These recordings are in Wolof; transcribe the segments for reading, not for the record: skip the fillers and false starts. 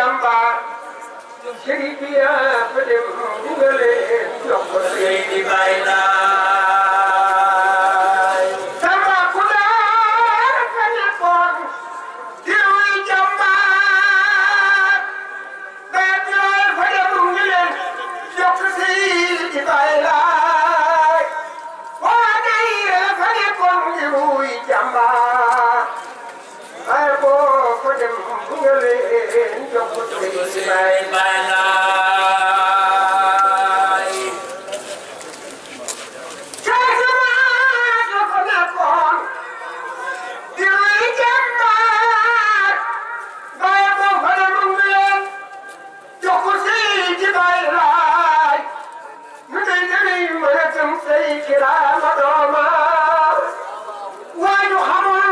jàmbaar sëriñ bi yaa fa dem nga leen jox ko Seydi Baye Laay Tambacounda fa nekkoon di wuy jàmbaar Baye Laay fa dem nga leen jox ko Seydi Baye Laay waa Dayra fa nekkoon di wuy jàmbaar Baye boo fa dem nga leen jox ko Seydi Baye Laay Casamance fa nekkoon di wuy jàmbaar Baye boo fa dem nga leen jox ko Seydi Baye Laay ñu day demee mën a tam say kiraama dooma waaju xamul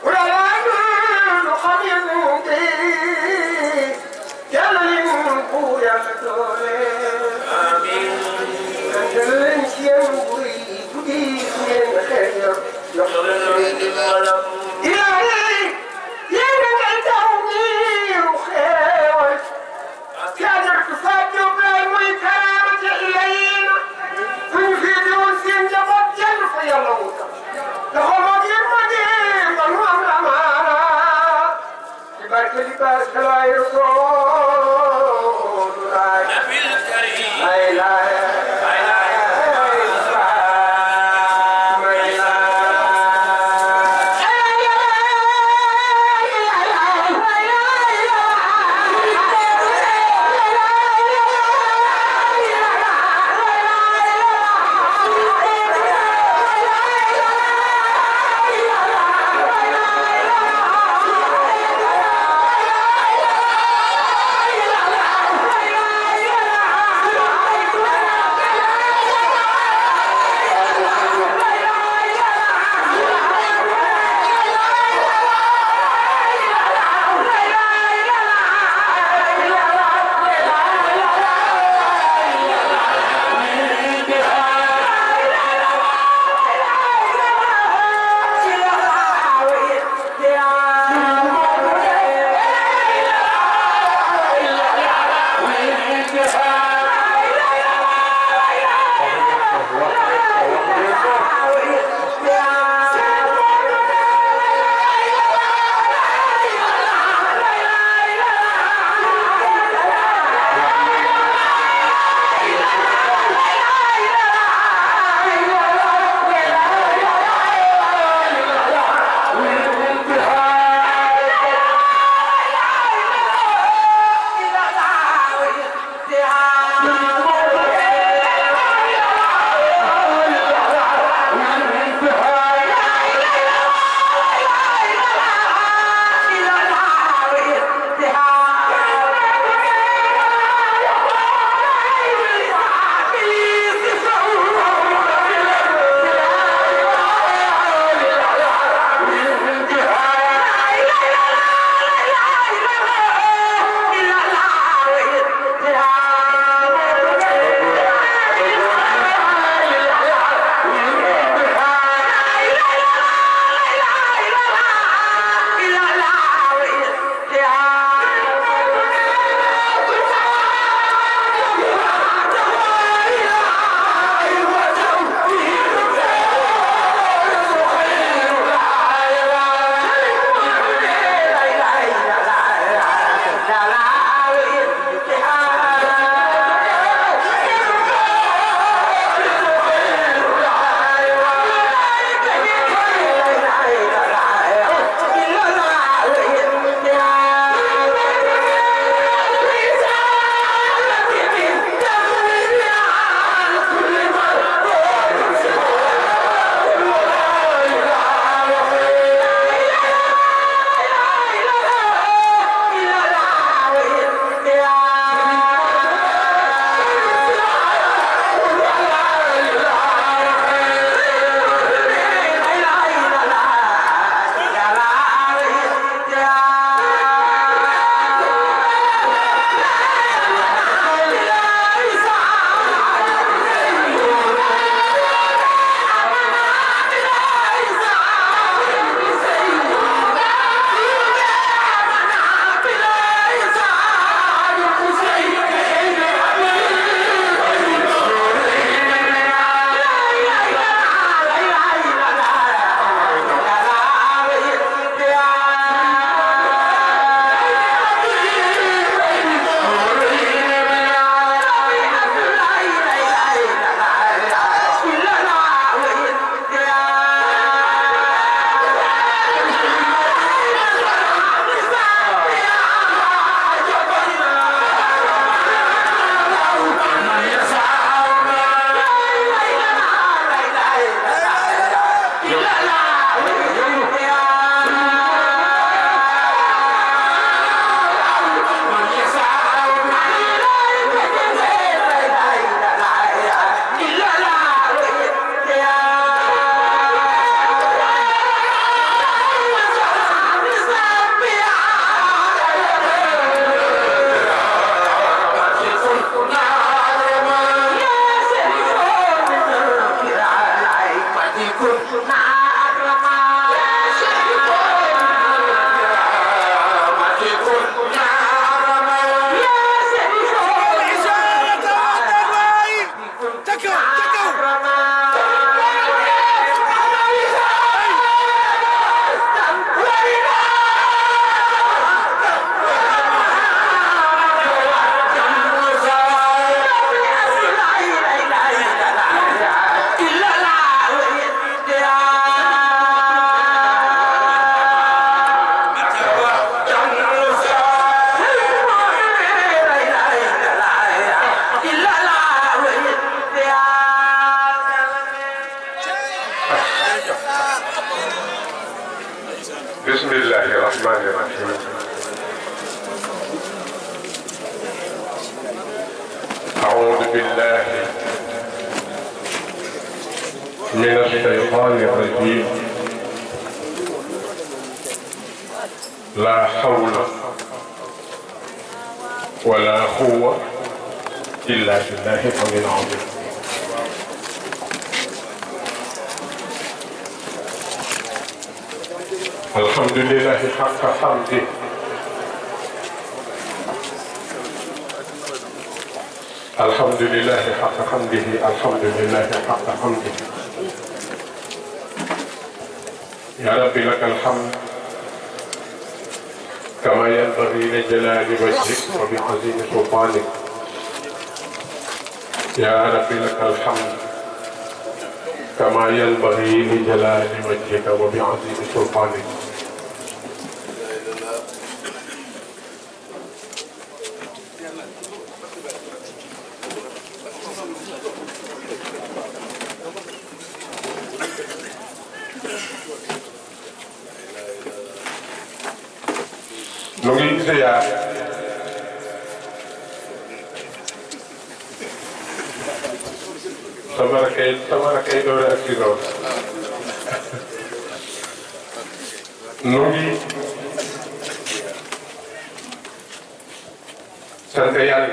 wala waaju lu xam yëngu yàlla leen buur yàlla doole amiin andal leen ci yéen buy guddi ngeen xeex jox leen di malam ilaahi yéen a ngay taw niiru xeewal Jaajartu Faat Jóob laay mooy karaamate ilayna fu ñu féete woon seen njaboot jël fa yàlla wutal loxo mag yërmande ba nu am amaana ci barke li baas kalaay Rasuulu laay ay laay الرحمن الرحيم أعوذ بالله من الشيطان الرجيم لا حول ولا قوة إلا بالله العلي العظيم الحمد لله حق حمده الحمد لله حق حمده الحمد لله حق حمده يا رب لك الحمد كما ينبغي لجلال وجهك وبعظيم سلطانك يا رب لك الحمد كما ينبغي لجلال وجهك وبعظيم سلطانك نوغي زيار سماركاي دوري أكيدون نوغي سنتيان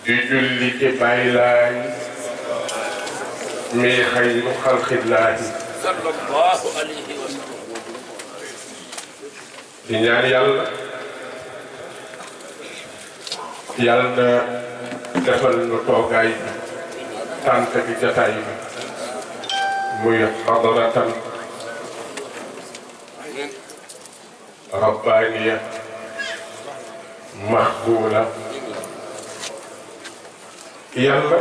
دي جولي كي بايلاي مي خير خلق الله صلى الله عليه وسلم di ñaan yàlla yàlla na defal nu toogaay tànk bi jataay bi muy xadaratan rabbaaniya maxbuula yàlla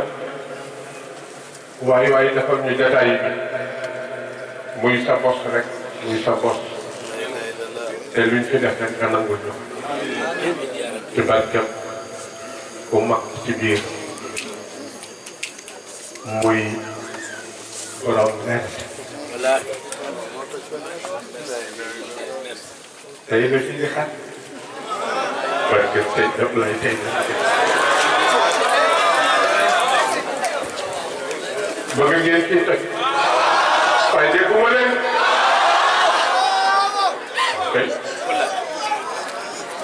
waay defal ñu jataay bi muy sa bos rek muy sa bos te luñ fi def rek nga nangul ñu ci barkeb ku mag ci biir muy borom merci tey la fi di xat barke tey dëpp lay tey la bëgg ngeen fii toj waaye dégguma leen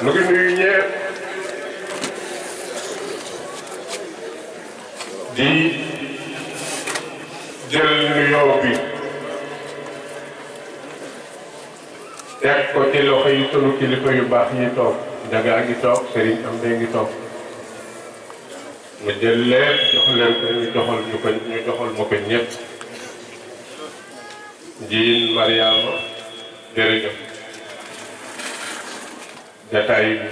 nu ngi nuyu ñepp di jël nuyoo bi teg ko ci loxo yi sunu kilifa yu baax yi toog Njaga ngi toog Serigne am de ngi toog ma jël leen jox leen ko ñu doxal ma ko ñëpp Jiin Mariama jërëjëf jataay bi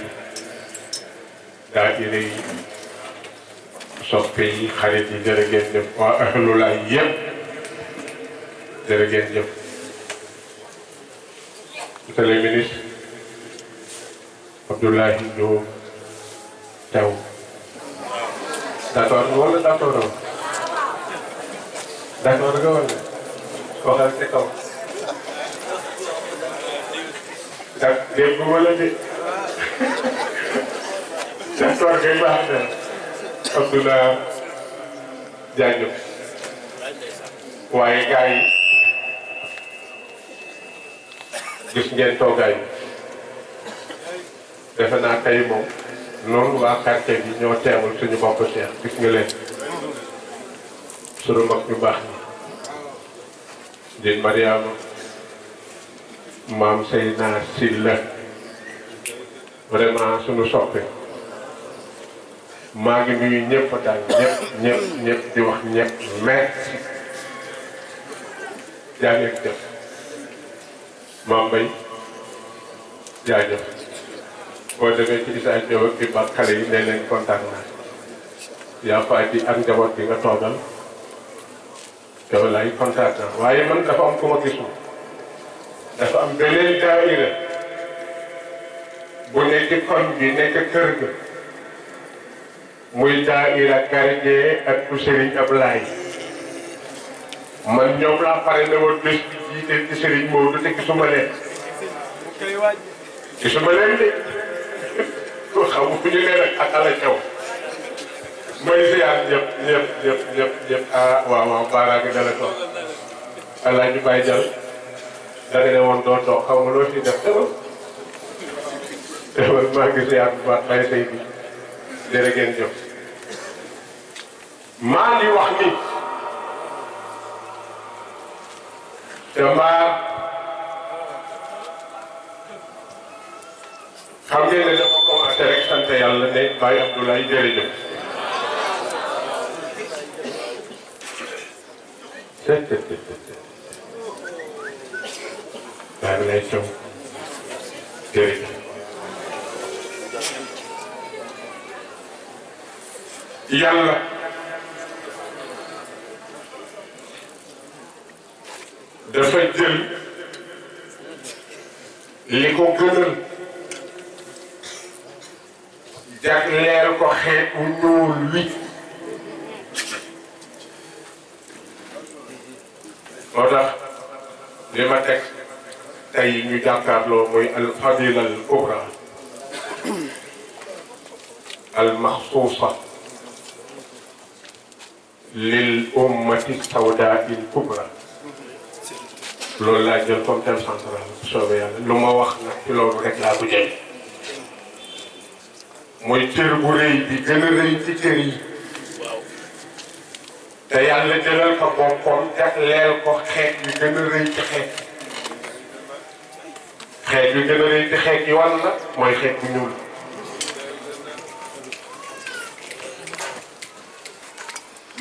daayira yi soppe yi xarit yi jërë ngeen jëf waa ahlulaay yëpp jërë ngeen jëf monsieur le ministre Abdoulaye Diop Taw d'accord wala d'accord nga wala waxal ci kaw ndax dégg wala de d'accord kay baax na Abdoulaye jaajëf waaye gars yi gis ngeen toogaay defe naa tey moom noonu waa quartier bi ñoo teewul suñu bopp Cheikh gis nga leen suñu mag ñu baax ñi di Mariama maam Seyna Silla vraiment suñu soppe maa ngi nuyu ñëpp daal ñëpp di wax ñëpp merci jaajëf jëf maam Mbaye jaajëf boo demee ci Issa Diop ak di ba xale yi ne leen kontaan naa yaa fay di ak njaboot bi nga toogal yow laay kontaan naa waaye man dafa am ku ma gisul dafa am beneen daayira bu nekk koñ bi nekk kër ga muy daayira Karje ak bu Serigne Ablaye man ñoom laa pare ne woon bés bi jiite ci Serigne Maodo te gisuma leen de xam fu ñu ne nag ak ala caw mooy ziar ñëpp ah waaw baaraam gi dala toog allah ñu bàyyi jàll da nga ne woon doo toog xaw ma loo fi def demal maa ngi ziar bu baax bàyyi say bi jërë ngeen jëf maa ngi wax ni dama xam ngeen ne dama commencé rek sant yàlla ne Baye Abdoulaye jërëjëf daa ngi lay caw jërëjëf yàlla dafa jël li ko gënal jagleel ko xeet wu ñuul wi moo tax li ma teg tey ñu jàkkaarloo mooy al fadila al kubra al maxsuusa lil ummati sawda il kubra loolu laa jël comme thème central soobee yàlla lu ma wax nag ci loolu rek laa ko jël mooy cër bu rëy bi gën a rëy ci cër yi te yàlla jëlal ko boppam jagleel ko xeet yu gën a rëy ci xeet yu gën a rëy ci xeet yi wan la mooy xeet bu ñuul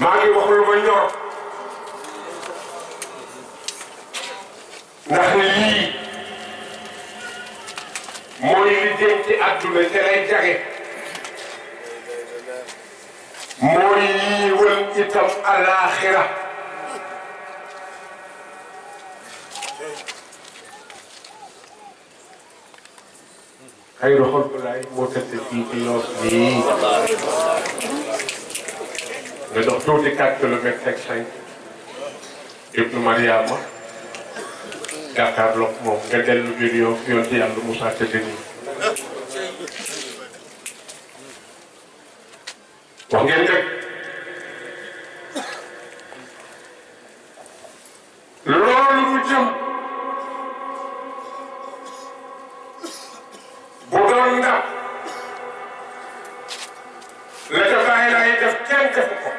maa ngi wax lu ma ñor ndax lii mooy li jëm ci àdduna te lay jage mooy yii wël itam alaaxira xayru xalqulaay moo tëdd fii ci yoos bii nga dox tuuti 4 kilomètres teg 5 ibnu Mariama jàkkaarloog moom nga dellu biir yoon ci yàlla Moussa tëdd nii wax ngeen dëgg loolu mu jëm bu doon ndam la ca bàyyi laay def kenn defu ko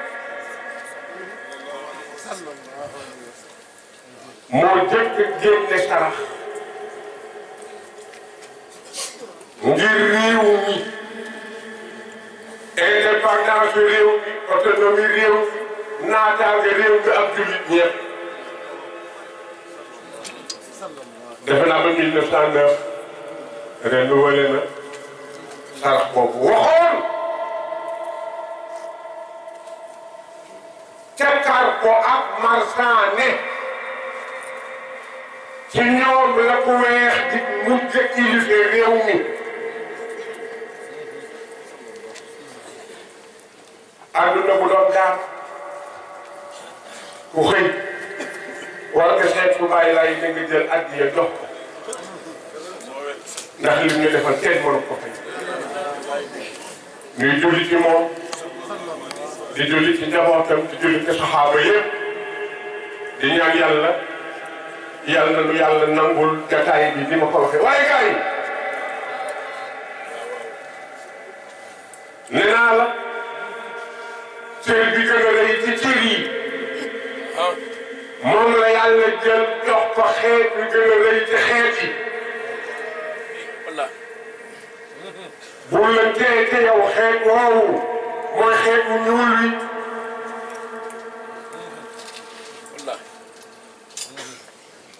moo jëkk génne sarax ngir réew mi indépendance réew mi autonomie réew mi naataange réew mi ak jullit ñëpp defe naa ba 1909 renouvelé na sarax boobu waxoon cekkaar ko ak marsaane ci ñoom la ku weex di mujj ilifé réew mi àdduna bu doon gaar ku xëy war nga seet fu bàyyi laay da nga jël addiya jox ko ndax li ñu defal kenn mënu ko fay ñuy julli ci moom di julli ci njabootam di julli ci saxaaba yëpp di ñaan yàlla na nu yàlla nangul jataay bi ni ma ko waxee waaye gars yi nee naa la cër bi gën a rëy ci cër yi moom la yàlla jël jox ko xeet bi gën a rëy ci xeet yi bu leen tee te yow xeet woowu mooy xeet bu ñuul wi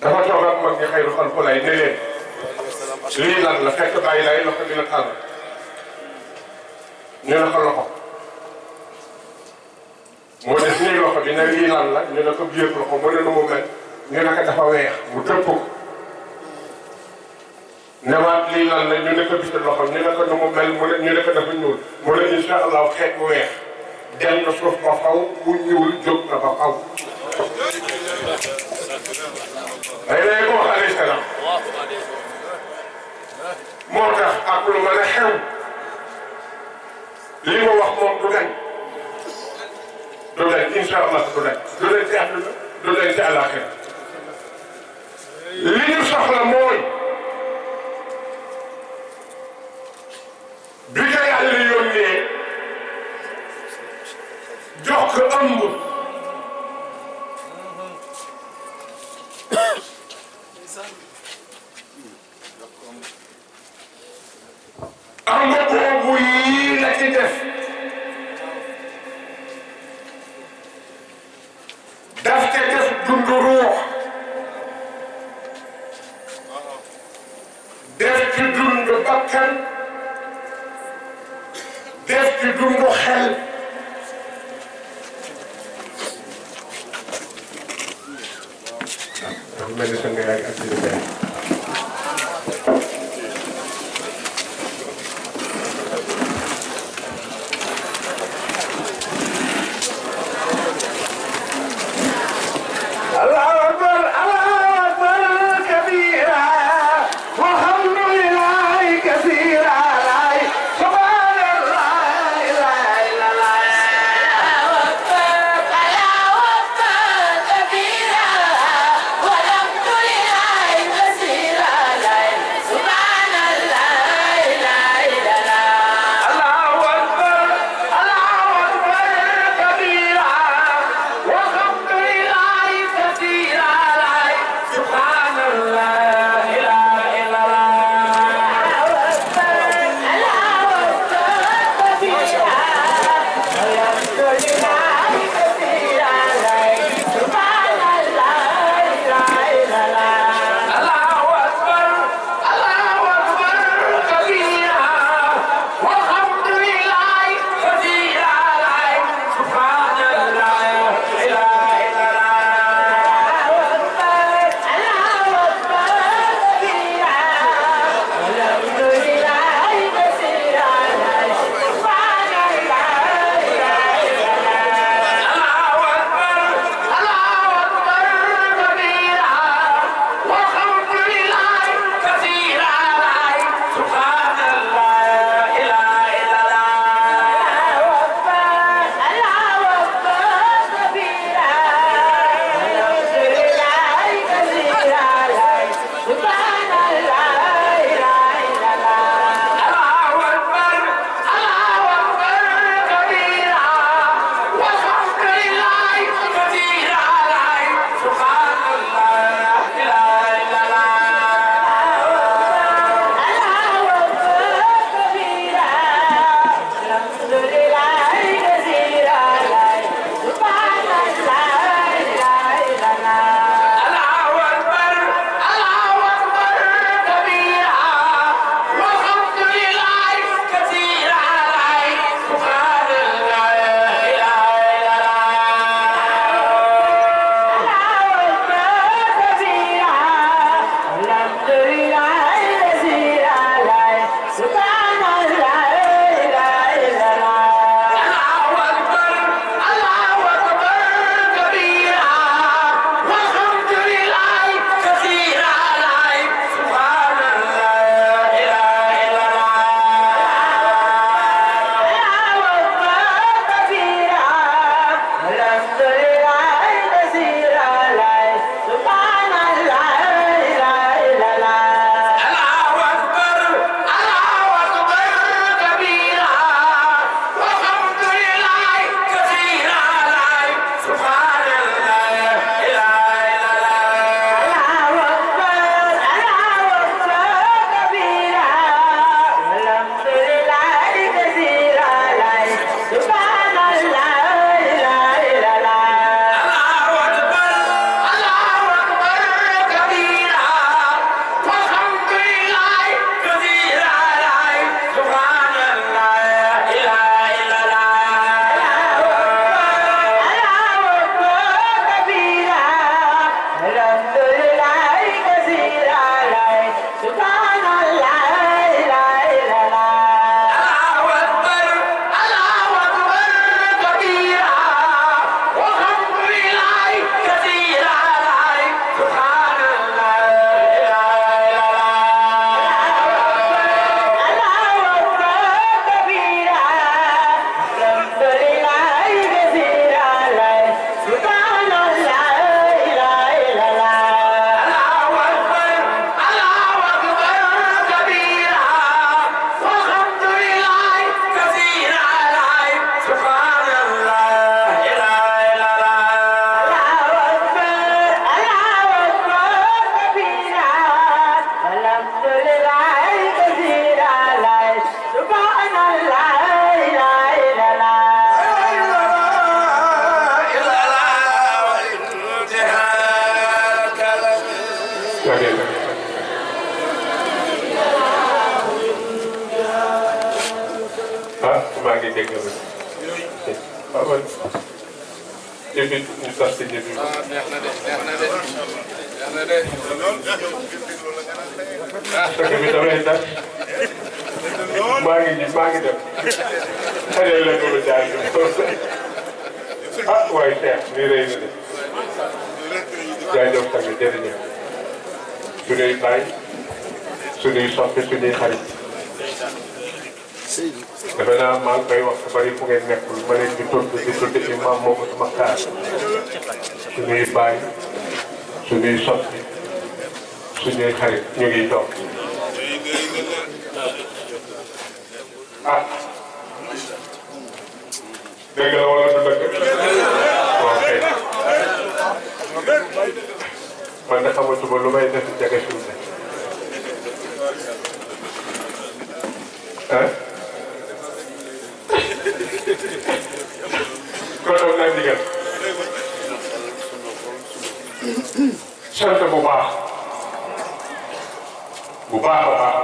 dafa toog ak mag ñi xayru xalqu lay ne leen lii lan la fekk bàyyi lay loxo dina tàll ñu ne ko loxo moo def nii loxo bi ne lii lan la ñu ne ko biir loxo mu ne nu mu mel ñu ne ko dafa weex mu dëpp ko newaat lii lan la ñu ne ko biir loxo ñu ne ko nu mu mel mu ne ñu ne ko dafa ñuul mu ne incha allah xeet bu weex dem na suuf ba faw bu ñuul jóg na ba faw ay lay ko wax alayhi salaam moo tax ak lu mën a xew li ma wax moom du dañ incha allah du dañ ci àdduna du dañ ci àllaaxira li ñu soxla mooy bi ko yàlla yónnee jox ko ëmb ëmb boobu yii la ci def daf ca def dund ruux def ci dund bakkan def ci dund xel dafa mel ni sa nga yaay ak ci كبيرا والحمد لله كثيرا dégg nga waaw man ñëpp ñu tas ci ñëpp. neex na de neex na de neex na de. dëkk bi damay tas maa ngi dem xëy la ko jaar ah waaye Cheikh lii rëy na de jaajëf tamit jërëjëf suñuy baay suñuy soppi suñuy xarit defe naa maa ngi koy wax su bari fu ngeen nekkul ma leen di tudd imam Mamadou Makhtar suñuy baay suñuy soppi suñuy xarit ñu ngi toog ah dëgg la wala du dëgg ok man de xamatuma lu may def jege suuf ah kon am naa ndigal sant bu baax a baax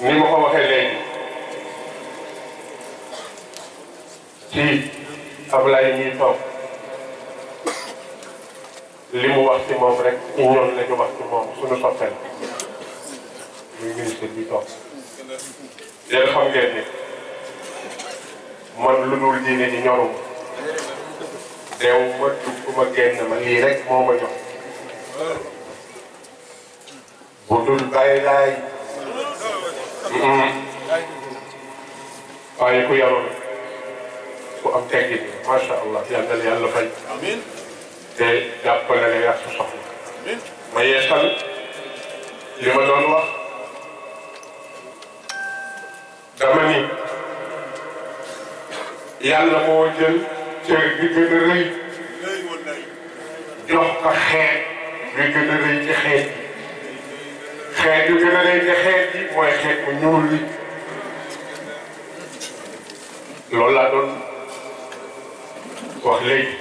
ni ma ko waxee léegi ci Ablaye ñuy toog li mu wax ci moom rek ci ñoom la ñu wax ci moom suñu soppeel muy ministre bi toog yéen xam ngeen ni man lu dul diine ji ñorum deew ma dugg ma génn ma lii rek moo ma jox bu dul bàyyi laay waaye ku yaroon ku am teggin macha allah yal na yàlla fay te jàppale la yàq sa soxla ma yeesal li ma doon wax dama ni yàlla moo jël cër bi gën a rëy jox ko xeet bi gën a rëy ci xeet bi gën a rëy ci xeet bi mooy xeet bu ñuul li loolu laa doon wax léegi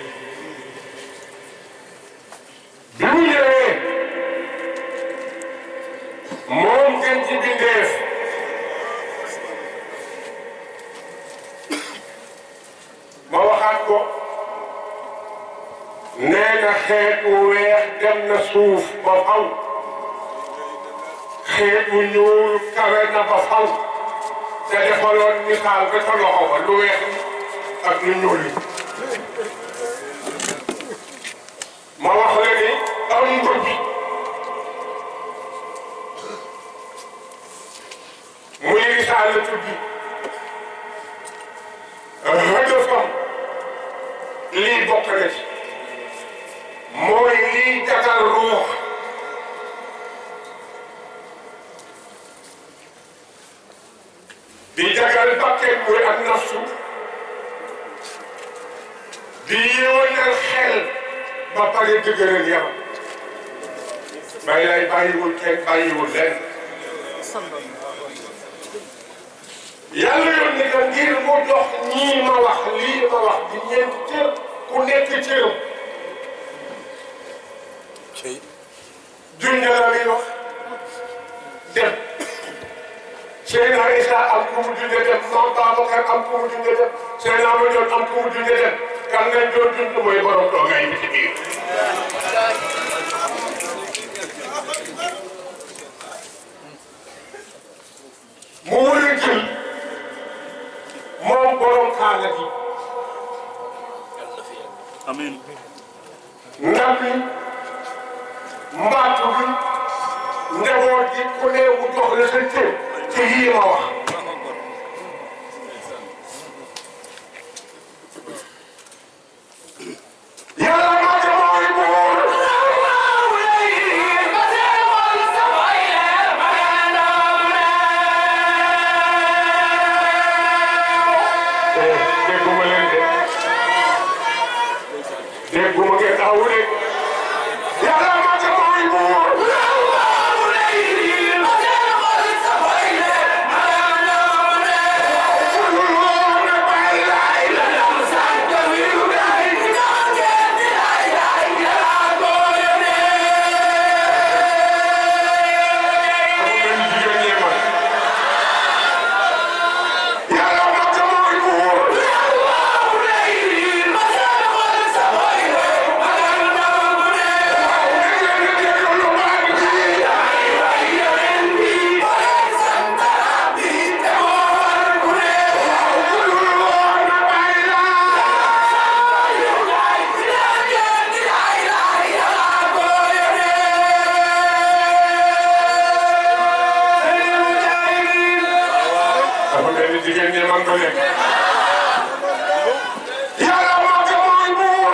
bi mu ñëwee moom gën ci bindeef ma waxaat ko nee na xeet wu weex dem na suuf ba faw xeet wu ñuul kawe na ba faw te defaloon misaal ba sa loxo ba lu weex ak lu ñuul yi ma wax la ni am bi muy misaal la tuddi hëdëfam lii bokk na ci mooy lii jagal ruux di jagal bakkan muy ak nafsu di yéwénal xel ba pare dëgëral yaram may lay bàyyiwul kenn bàyyiwul leen yàlla yónni ko ngir mu jox ñii ma wax lii ma wax di ñeenti cër ku nekk cëram junj la li wax dem Seydina Isa am ku mu junj dem Maam Babacar am ku mu junj dem Seydina Mandione am ku mu junj dem kan ngeen doon junj mooy borom toogaay bi ci biir mu war a jël moom borom kaala gi amiin ndam bi mbaatu bi njaboot gi ku ne mu jox la sa cër ci yii ma wax yàlla ma ca mooy buur dégguma leen de dégguma ngeen aw de yàlla ma ca mooy buur mangale yàlla moo ko mooy buur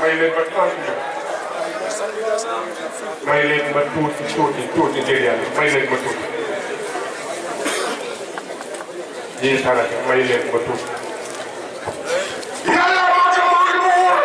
may leen ba 30 minutes may leen ma tuuti ngir yàlla may leen ma tuuti ñii saraka may leen ma tuuti yàlla moo ko mooy buur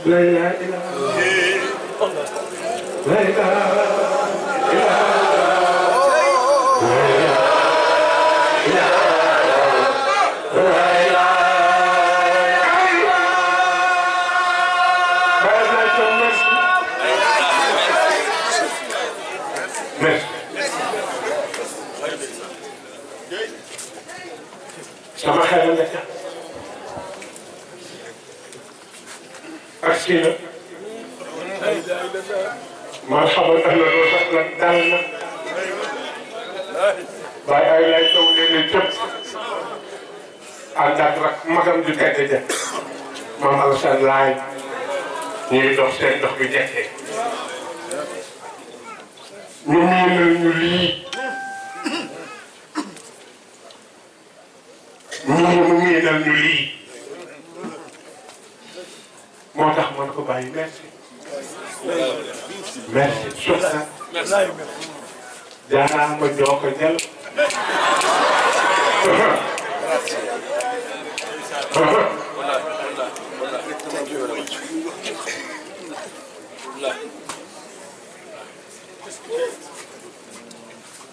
لا إله إلا الله لا إله إلا sama xel nga ca ak si na man xamal ahla doo sax la dal na waaye ay lay taw leen jëpp ànd ak rak magam ju tedd ja maam Alassane Laay ñuy dox seen dox bi jekkee ñu miinal ñu lii mu miinal ñu lii moo tax man ko bàyyi merci merci soxna jaaraama joo ko jël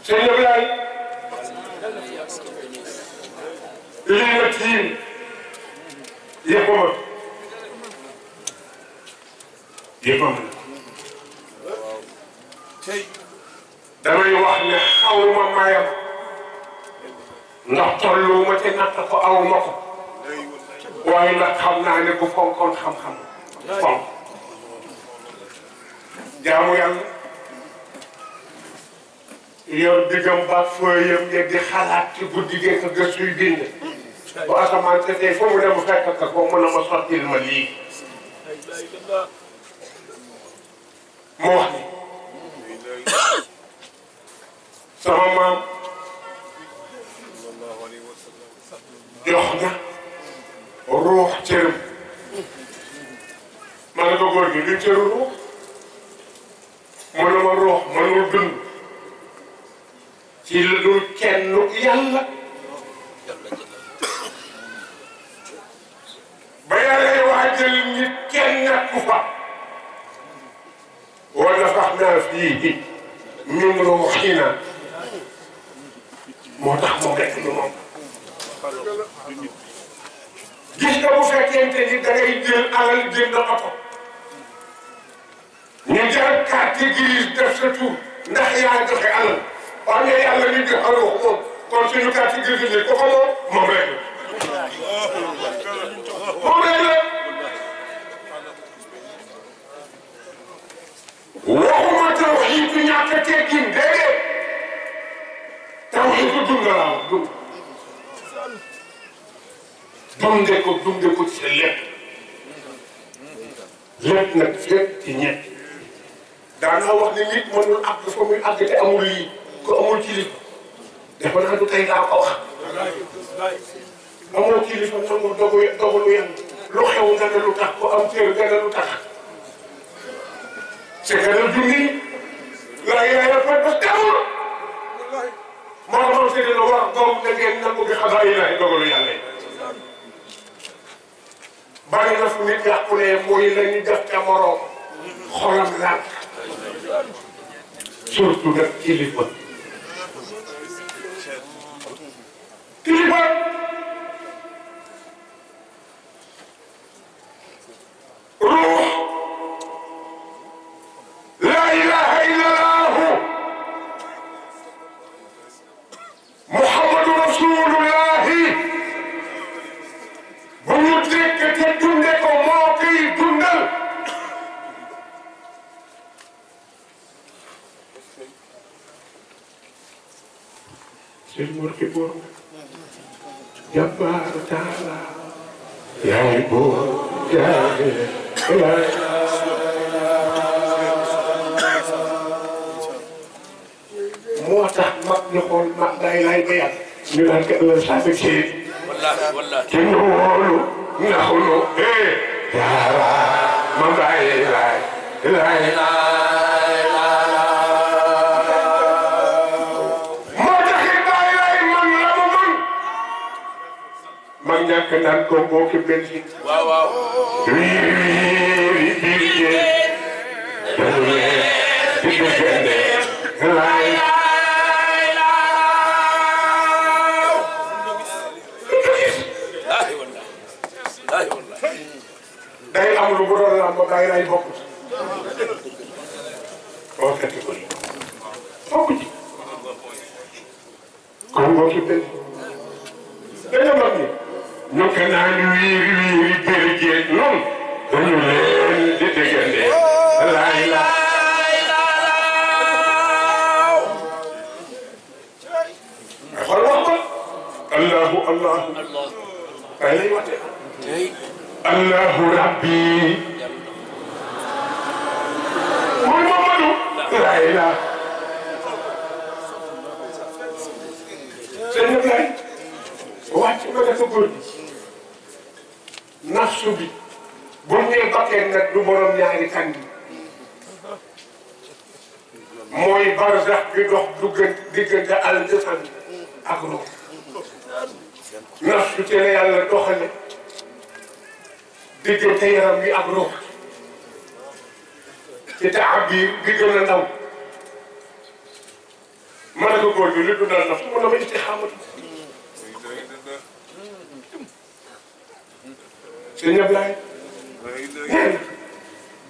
sëñ Ablaye lii ma tiim yëppama damay wax ne xawma mayam ndax tolluwuma ci natt ko awma ko waaye nag xam naa ne bu fonkoon xam-xam fonk jaamu yàlla yor diggam ba fooyam ne di xalaat ci guddi gi ko gëstuy bind bu asamaan te tey foo mu dem fekk ka ko mën a ma sottil ma lii mu wax ni sama maam jox na ruux cëram ma ne ko góor gi lu cëru ruux mënuma ruux mënul dund ci lu dul kenn yàlla ba yàlla waajal nit kenn nekku fa wa nafaxnaa fiihi min ruuxinaa moo tax mu nekk lu moom gis nga bu fekkente ni da ngay jël alal jënd oto ñu jël carte grise def sa tur ndax yaa joxe alal waaye yàlla ñu joxe ruux moom kon suñu carte grise ni ko ko moom rek la moom rek la waxuma tawxiidu ñàkk teggin déedéet tawxiidu dund laa wax dunde ko ci sa lépp lépp nag fépp ci ñett daanaka wax ni nit mënul àgg fa muy àgg te amul lii ko amul kilifa dafa naa du tey laa ko wax amoo kilifa nangu dogalu yàlla lu xew nga ne lu tax ko am cër nga ne lu tax c'est que le junni laa ilaha fa parce que amul moo tax c'est que war doom da ngeen nangu bi xadaa ilahi dogalu yàlla bari na fu nit yàqulee mooy la ñu def ca moroom xolam lànk surtout nag kilifa ruux laa ilaha illa allahu muhammadu rasulullahi bu ñu dégg te dunde ko moo koy dundal seen mor ki boor jabbaar taala yaay boor yaay moo tax mag ñu xool mag day lay bayat ñu naan ko ëllëg saa bi ci ci ñu wóolu naxulu yaara ma bàyyi laay moo taxit bàyyi laay man la mu mën mag ñàkk naan ko mbokki benn si wiiri diggante laay day am lu mu doon làmb bàyyi lay bokk oo catégorie bokk ci kon bokk ci dañu mag ni ñu ko naan wiiri wiiri jërëjëf noonu dañu leen di déggante laay laay laaw xool wax ko allahu allahu ay lay wate allahu rabbi mooy Mamadou laay laa sëñ Ablaye wàcc nga dafa góor gi nafsu bi bu ñëwee bakkee nag du borom ñaari kan bi mooy barzax bi dox diggante al-jasad ak ruux nafsu ci la yàlla doxale diggante yaram bi ak ruux ci taabir bi gën a ndaw ma ne ko góor gi li dundal nafsu mu ne ma istixaamatu sëñ Ablaye nee na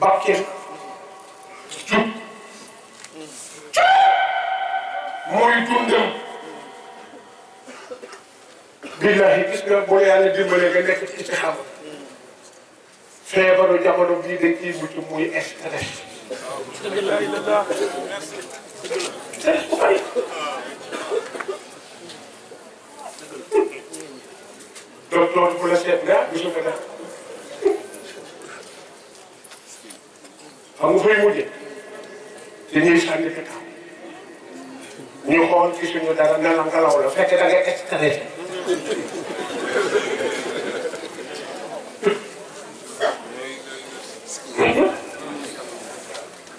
bakkeen jub mooy dundam billahi gis nga boo yàlla dimbalee nga nekk ci istixaama feebaru jamono bii dañ ciy mucc muy stress stress bu bari docteur bu la seet nga gisu ko dara xam nga fay mujje te ñuy sànni fi taw ñu xool gisuñu dara nelaw ngelaw la fekk da ngay stress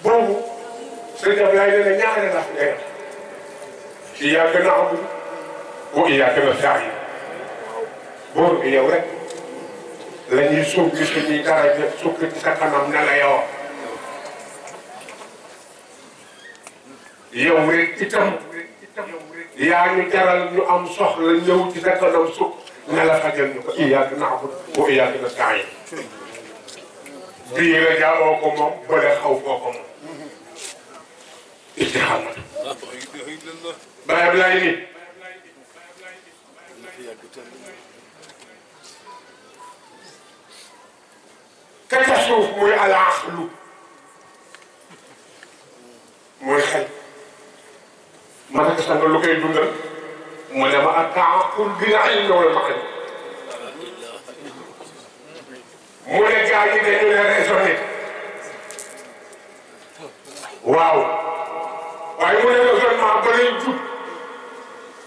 boobu sëñ Ablaye nee na ñaari laaf ngay def iyyaaka na'budu wa iyyaaka nasta'iin boor bi yow rek la ñuy suuf gi suñuy dara sukk ci sa kanam ne la yow yow rek itam yaa ñu jaral ñu am soxla ñëw ci sa kanam sukk ne la fajal ñu ko iyyaaka na'budu wa iyyaaka nasta'iin bii la jaaboo ko moom bële xaw koo ko moom istixaamatu Baye Ablaye ni ka ca suuf muy alaaxlu mooy xel ma ne ko sax lu koy dundal mu ne ma at-ta'aqqul bil ilmi wal aql mu ne gaa yi dañu ne raisonné waaw waaye mu ne raisonnement ba lay jub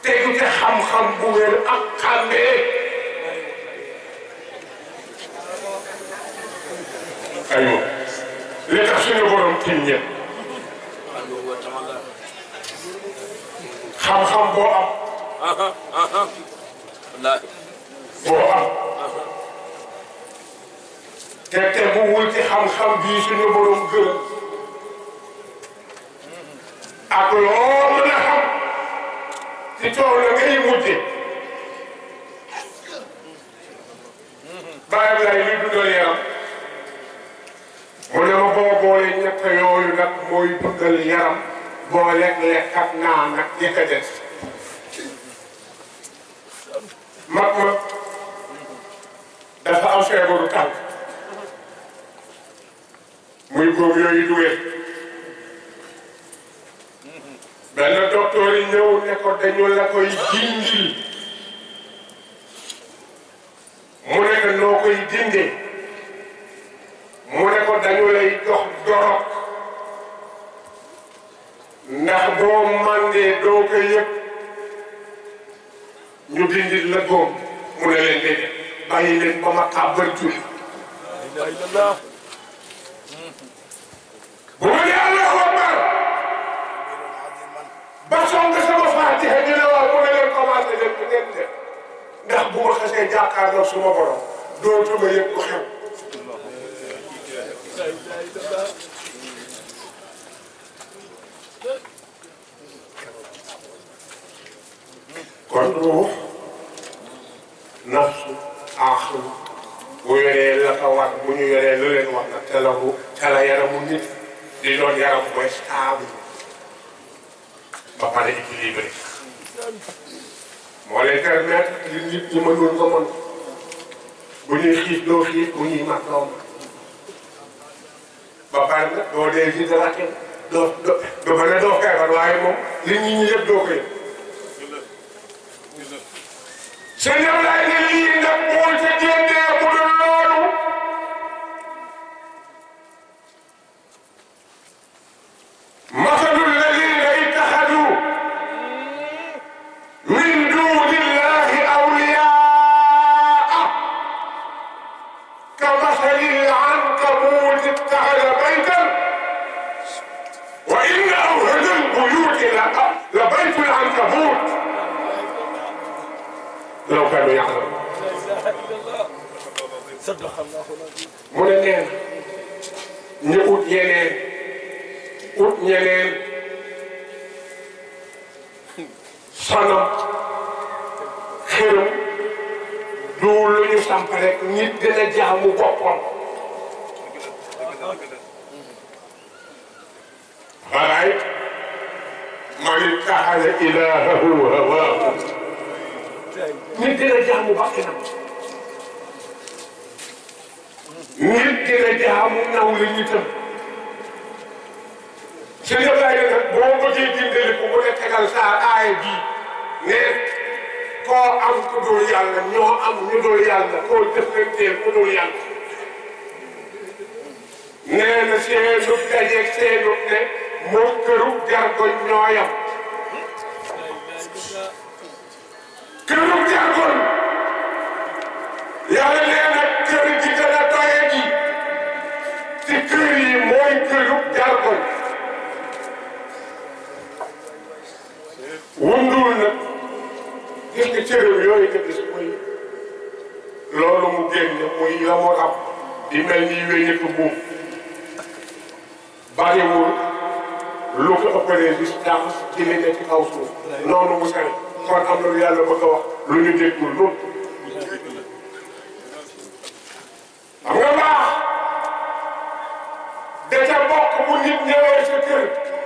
tegu te xam-xam bu wér ak xàmmee aywa li tax suñu borom tiim ñëpp xam-xam boo am te teguwul ci xam-xam bii suñu borom gërëm ak loo mën a xam ci coow la ngay mujje bàyyi lay li dundal yaram mu ne ma boo boole ñett yooyu nag mooy dundal yaram boo lekk ak naan nag di ko des mag ma dafa am feebaru tànk muy góob yooyu duwee benn docteur yi ñëw ne ko dañu la koy dindil mu ne ko noo koy dindee mu ne ko dañu lay jox dorog ndax boo màndee doo ko yëg ñu dindil la góom mu ne leen déedéet bàyyi leen ba ma kàbbar julli bu ma nee Allahu akbar ba song sama Faatiha ñu ne waaw mu ne leen commencé leen bu ngeen def ndax bu ma xasee jàkkaarloo suma borom dootuma yëg ko xew ca la yaramu nit di doon yaram mooy stable ba pare équilibré moo lay permettre li nit ñi mënul nga mën bu ñuy xiif doo xiif bu ñuy mag doo mag ba pare nag doo dee si dara kenn doo mën a doo feebar waaye moom li nit ñi yëpp doo ko yëg seen yow laay ne lii nag moo ca génnee bu dul loolu masalul ladina ittaxadu min dunillahi awliyaa ka masalil ankabut ittaxada baytan wa inna awhada albuyuti la baytul ankabut law kaanu ya'lamuun mu ne neen ñu ut yeneen ut ñeneen sonam xërëm du lu ñu samp rek nit dina jaamu boppam waaye man ittaxada ilaahahu hawaahu nit dina jaamu bakkanam nit dina jaamu naw la nitam seen yëpp laay def boo bëggee dimbali ko mu ne tegal saa aaya ji ne koo am ku dul yàlla ñoo am ñu dul yàlla koo jëflanteel ku dul yàlla nee na seenub dajeeg seenub ne moo këru jargoñ ñooyam këru jargoñ yàlla nee na kër gi gën a doye ji ci kër yi mooy këru jargoñ wundul nag gis nga cëréw yooyu nga gis muy loolu mu génn muy la mu rab di mel ni wéññitu buum bariwul lu ko ëppalee distance ci li ne ci kaw suuf noonu mu sare kon am na lu yàlla bëgg a wax lu ñu déggul noonu xam nga baax da ca bokk bu nit ñëwee sa kër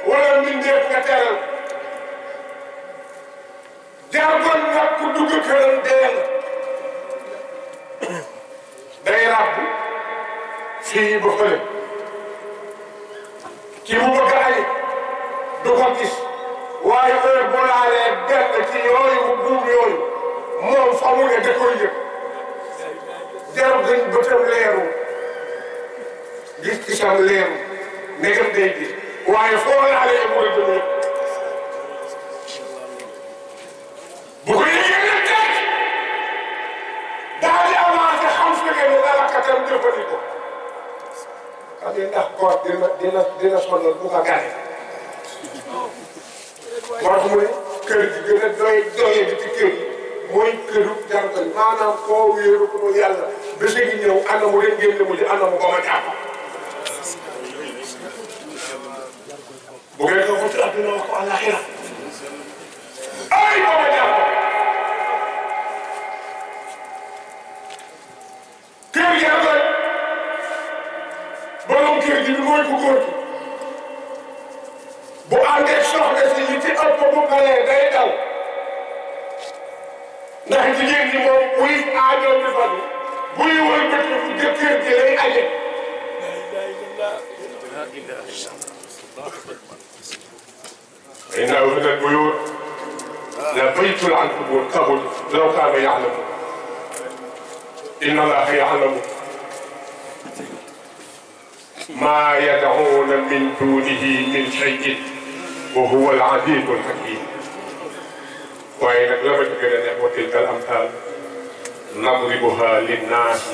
wala mbindeef nga teral jargoñ nag ku dugg këram dee la day ràbb fii ba fële ci mu bëgg ay du ko gis waaye heure bu laalee benn ci yooyu mu buum yooyu moom fa mu ne da koy yëg jargoñ bëtam leeru gis-gisam leeru negam day gis waaye foo laalee mu ne dama yëg bu ko yëgee nag teg daal di avancé xam fi ngeen ne alakatam jëfandikoo xam nga ndax koor dina sonal bu ko gane moo tax mu ne kër gi gën a doye di ci kër yi mooy këru jargoñ maanaam koo wéeru ko yàlla bés gi ñëw anamu rek ngeen ne mu di anamu ba ma jàpp bu ngeen ko wuti àdduna wax ko àllaxira ay ba ma jàpp kër jargoñ borom kër gi bi mooy ku góor gi bu àndee soxna si yi ci ëpp bu paree day daw ndax jigéen ñi moom buy aajoom bi fan buy wër bët fu jëkkër gi lay aje إن أوهد البيوت لبيت العنكبوت قبل لو كان يعلم إن الله يعلم ما يدعون من دونه من شيء وهو العزيز الحكيم وإن أغلبت كده وتلك الأمثال نضربها للناس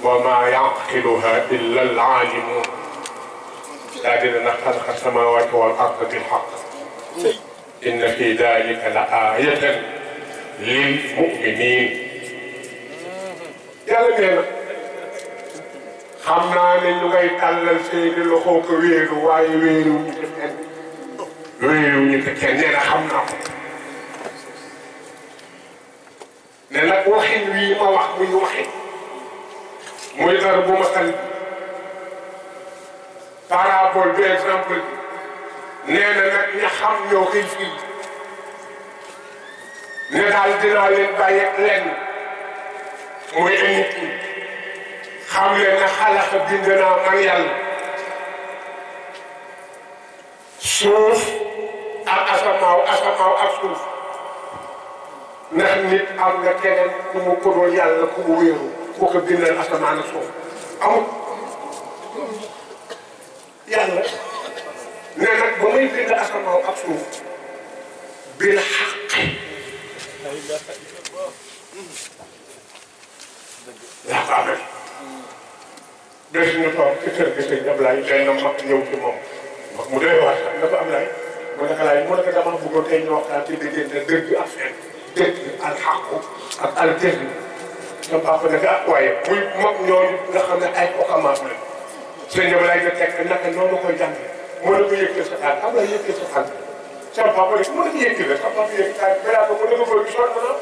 وما يعقلها إلا العالمون لكن خلق السماوات والأرض بالحق إن في ذلك لآية للمؤمنين yàlla nee na xam naa ne ñu ngay tàllal seeni loxo ko wéeru waaye wéeruwuñu ko kenn wéeruwuñu ko kenn nee na xam naa ko ne nag waxin wii ma wax muy waxin muy dara bu ma xal parabole bi exemple nee na nag ña xam ñoo koy fii ne daal dinaa leen bàyyeeg lenn muy nit ñi xam leen ne xalaqa bind naa man yàlla suuf ak asamaaw ak suuf ndax nit am na keneen ku mu ko doon yàlla ku mu wéeru ku ko bindal asamaan ak suuf amul yàlla ne nag ba muy bind asamaaw ak suuf bil xaq laa ko amee bés ñu toog ci kër gi sëñ Ablaye benn mag ñëw ci moom mag mu doy waar sax dafa am lay mu ne ko laay mu ne ko dama bëggoon tey ñu waxtaan ci diggante dëgg ak fen dëgg al xaqu ak al dëgg sama papa ne ko ah waaye muy mag ñooñu nga xam ne ay okamaam la sëñ Ablaye da tekk naka noonu koy jàngee mu ne ko yëkkil sa xaal am la yëkkil sa xaal sama papa ne mu ne ko yëkkil la sama papa yëkkil xaal balaa ko mu ne ko bëgg sonn na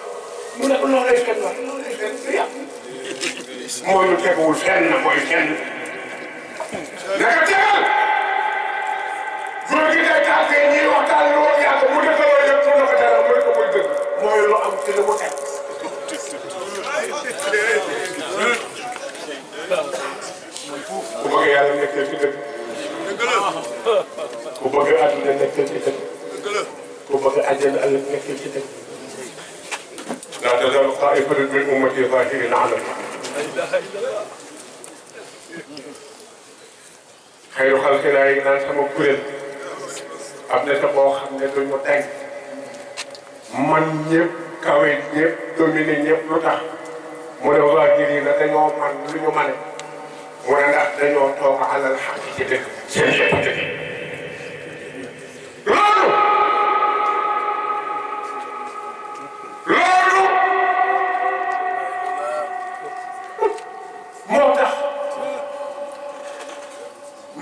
mu ne ko loolu lay fen wax loolu lay fen du yàq mooy lu teguwul fenn mooy fenn naka tegal góor gi day tàggee ñuy waxtaan lu wax yàlla mu def loolu yëpp mu ne ko dara mooy ko muy dëgg mooy lu am ci li mu teg ku bëgg yàlla nekkee ci dëgg ku bëgg àdduna nekkee ci dëgg ku bëgg àjjana ëllëg nekkee ci dëgg laa tazaalu taa'ifatun min ummatii zaahiriina alal haqq xayru xalqi laay naan sama kuréel am na sa boo xam ne duñu teg man ñëpp kawe ñëpp dominé ñëpp lu tax mu ne zaahiriina dañoo man lu ñu mane mu ne ndax dañoo toog alal xaq ci dëgg seen lépp dëgg loolu moo tax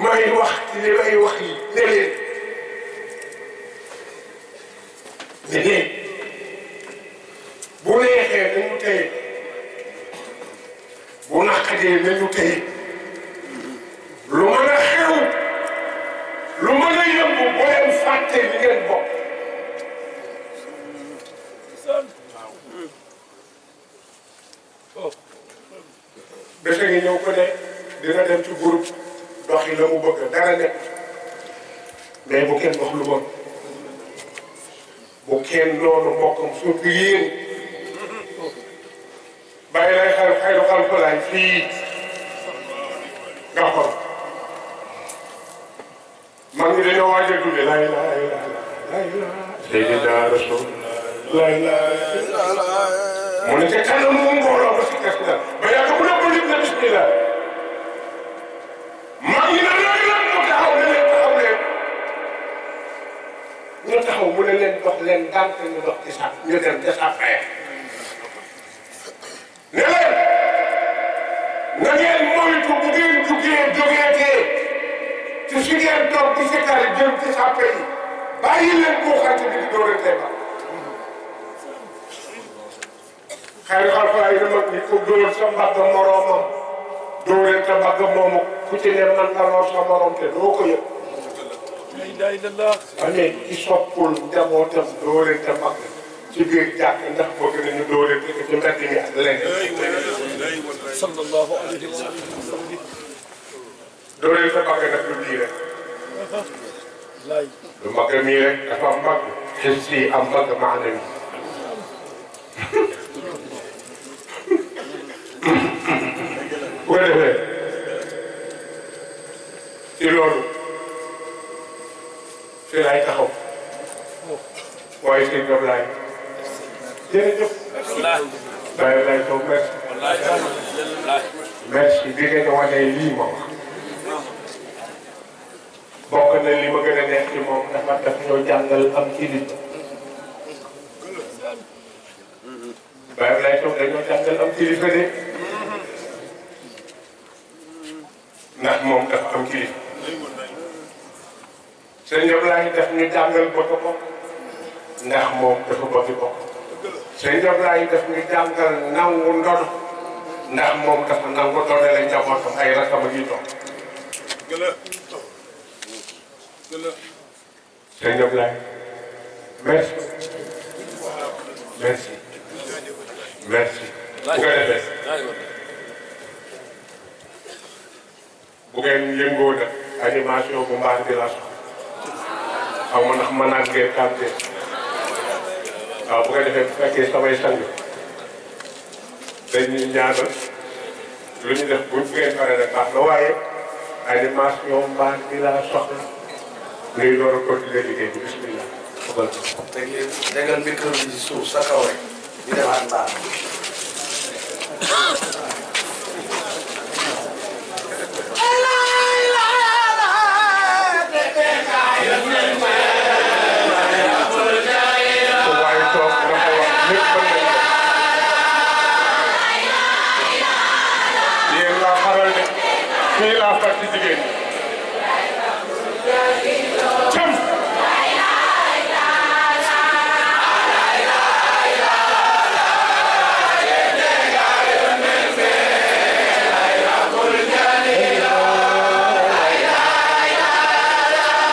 may wax ci li may wax yi ne leen bu neexee nañu téye bu naqadee nañu téye lu mën a xew lu mën a yëngu bu leen fàtte li ngeen bokk bese ngi ñëw ko ne dina dem ci groupe doxi la mu bëgg dara nekk mais bu kenn wax lu bon bu kenn noonu mbokkam surtout yéen bàyyi lay xel xayru xal ko laay fii nga xool maa ngi dañoo waaj a dundee laa ilaaha illallaah Seydina Rasul laa ilaaha mu ne ca kanam mu mbooloo ba si des na ba yàgg mu ne ko lim na bismillah maa ngi ne loolu la mu taxaw ne leen taxaw leen ñu taxaw mu ne leen dox leen dànk ñu dox ci sax ñu dem ca sax faya ne leen na ngeen moytu bu ngeen jógeetee ci fi ngeen toog ci sikkar jëm ci sàppe yi bàyyi leen boo xamante ni di dóorante ba xayru xalqi yi mag ñi ku dóor sa mbagg moroomam dóoreen sa mbagg moomu ku ci ne man nga lor sa morom te doo ko yëg. amee ci soppul njabootam dóoreen sa mbagg ci biir jàkk ndax bëgg nañu dóoreen te ci mbedd mi ak leneen. sallallahu alayhi wa sallam. dóoreen sa mbagg nag lu lii rek. lu mbagg mii rek dafa am mbagg xis si am mbagg maanaam bu ko defee ci loolu fii laay taxaw waaye sëñ Ablaye jërëjëf Baye Ablaye Sow merci merci bi ngeen wanee lii ma wax bokk na li ma gën a neex ci moom dafa daf ñoo jàngal am kilifa Baye Ablaye Sow dañoo jàngal am kilifa de ndax moom dafa am kilifa sëñ Ablaye daf ñu jàngal bëgg bokk ndax moom dafa bëgg bokk sëñ Ablaye daf ñu jàngal nangu ndono ndax moom dafa nangu doone la njabootam ay rakam a ngi toog sëñ Ablaye merci merci merci bu ko defee bu ngeen yëngoo nag animation bu mbaax bi la xaw ma ndax mën naa ngeen tàmte waaw bu ko defee bu fekkee samay sang dañuy ñaanal lu ñu def buñ ngeen pare rek baax na waaye animation mbaax bi la soxla ngay door a continuer liggéey bi bismillah fogal ko tegal micro bi ci suuf sa kaw rek di defaat mbaax